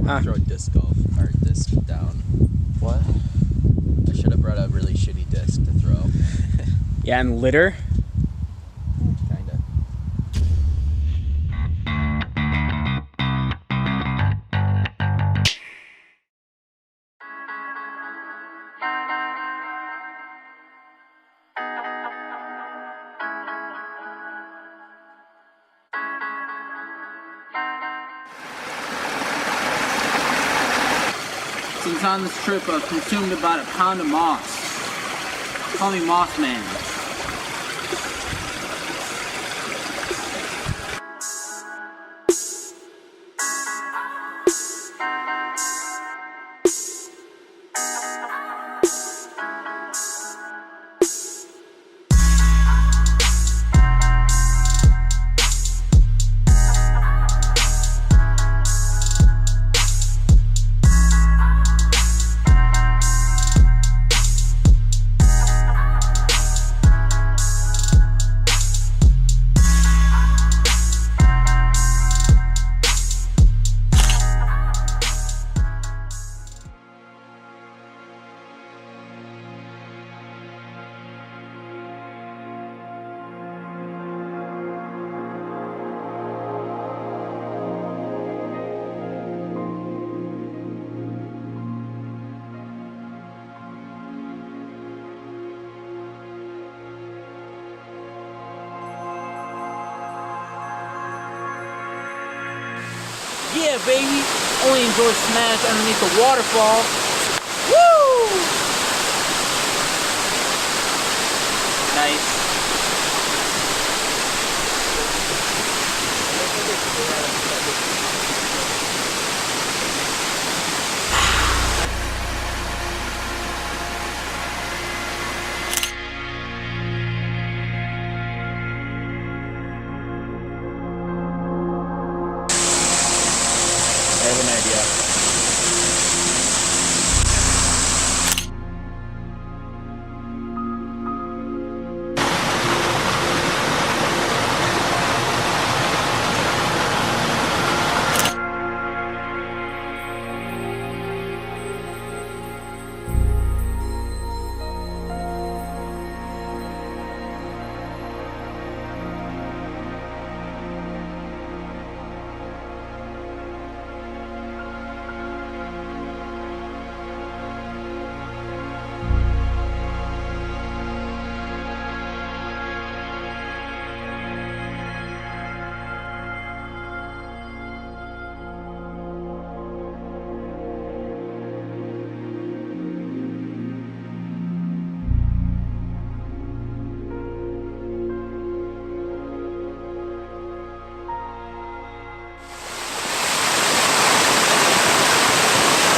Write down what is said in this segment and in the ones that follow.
Throw disc golf or disc down. What? I should have brought a really shitty disc to throw. Yeah, and litter. Kinda. Since on this trip, I've consumed about a pound of moss. Call me Moss Man. Yeah, baby. Only enjoy Smash underneath the waterfall. Woo! Nice. I have an idea.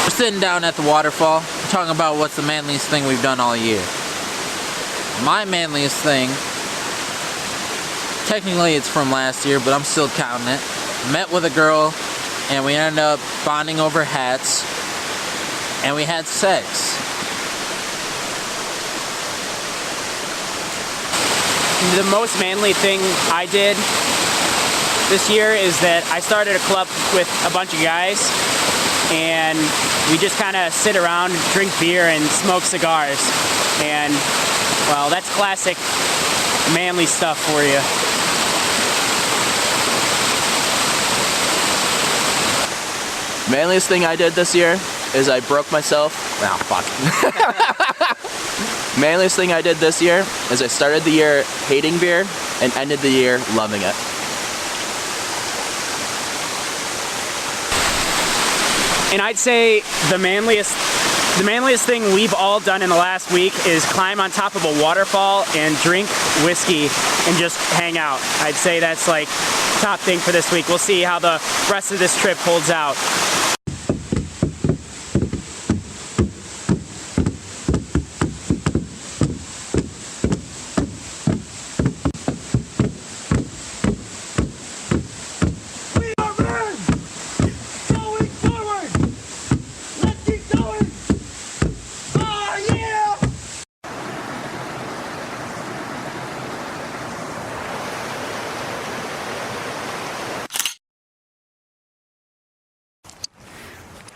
We're sitting down at the waterfall, talking about what's the manliest thing we've done all year. My manliest thing, technically it's from last year, but I'm still counting it. Met with a girl, and we ended up bonding over hats, and we had sex. The most manly thing I did this year is that I started a club with a bunch of guys, and we just kind of sit around, drink beer, and smoke cigars. And, well, that's classic manly stuff for you. Manliest thing I did this year is I broke myself. Wow, fuck. Manliest thing I did this year is I started the year hating beer and ended the year loving it. And I'd say the manliest thing we've all done in the last week is climb on top of a waterfall and drink whiskey and just hang out. I'd say that's like top thing for this week. We'll see how the rest of this trip holds out.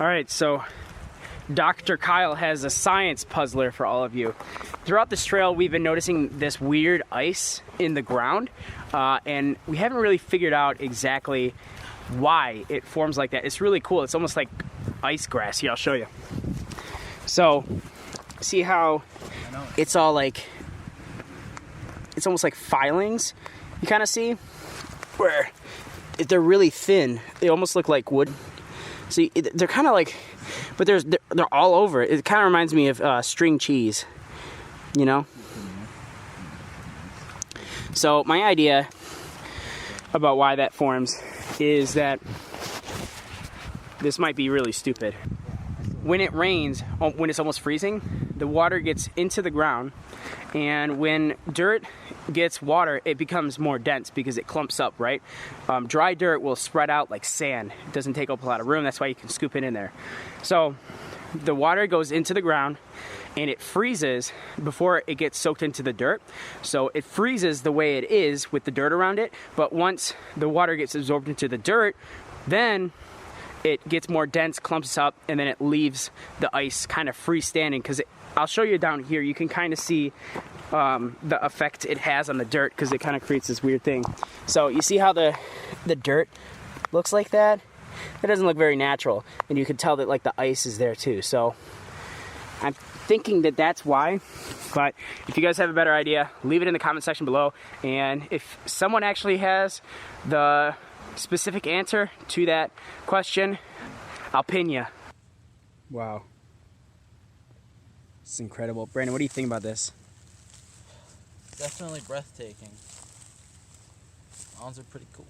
All right, so Dr. Kyle has a science puzzler for all of you. Throughout this trail, we've been noticing this weird ice in the ground, and we haven't really figured out exactly why it forms like that. It's really cool. It's almost like ice grass. Here, I'll show you. So, see how it's all like, it's almost like filings, you kind of see? Where they're really thin. They almost look like wood. See, they're kind of like, but they're all over. It kind of reminds me of string cheese, you know? So my idea about why that forms is that this might be really stupid. When it rains, when it's almost freezing, the water gets into the ground, and when dirt gets water, it becomes more dense because it clumps up, right? Dry dirt will spread out like sand. It doesn't take up a lot of room. That's why you can scoop it in there. So the water goes into the ground and it freezes before it gets soaked into the dirt. So it freezes the way it is with the dirt around it. But once the water gets absorbed into the dirt, then it gets more dense, clumps up, and then it leaves the ice kind of freestanding. Because I'll show you down here, you can kind of see the effect it has on the dirt, because it kind of creates this weird thing. So you see how the dirt looks like that? That doesn't look very natural, and you can tell that like the ice is there too. So I'm thinking that that's why, but if you guys have a better idea, leave it in the comment section below, and if someone actually has the specific answer to that question, I'll pin you. Wow. It's incredible. Brandon, what do you think about this? Definitely breathtaking. Mountains are pretty cool.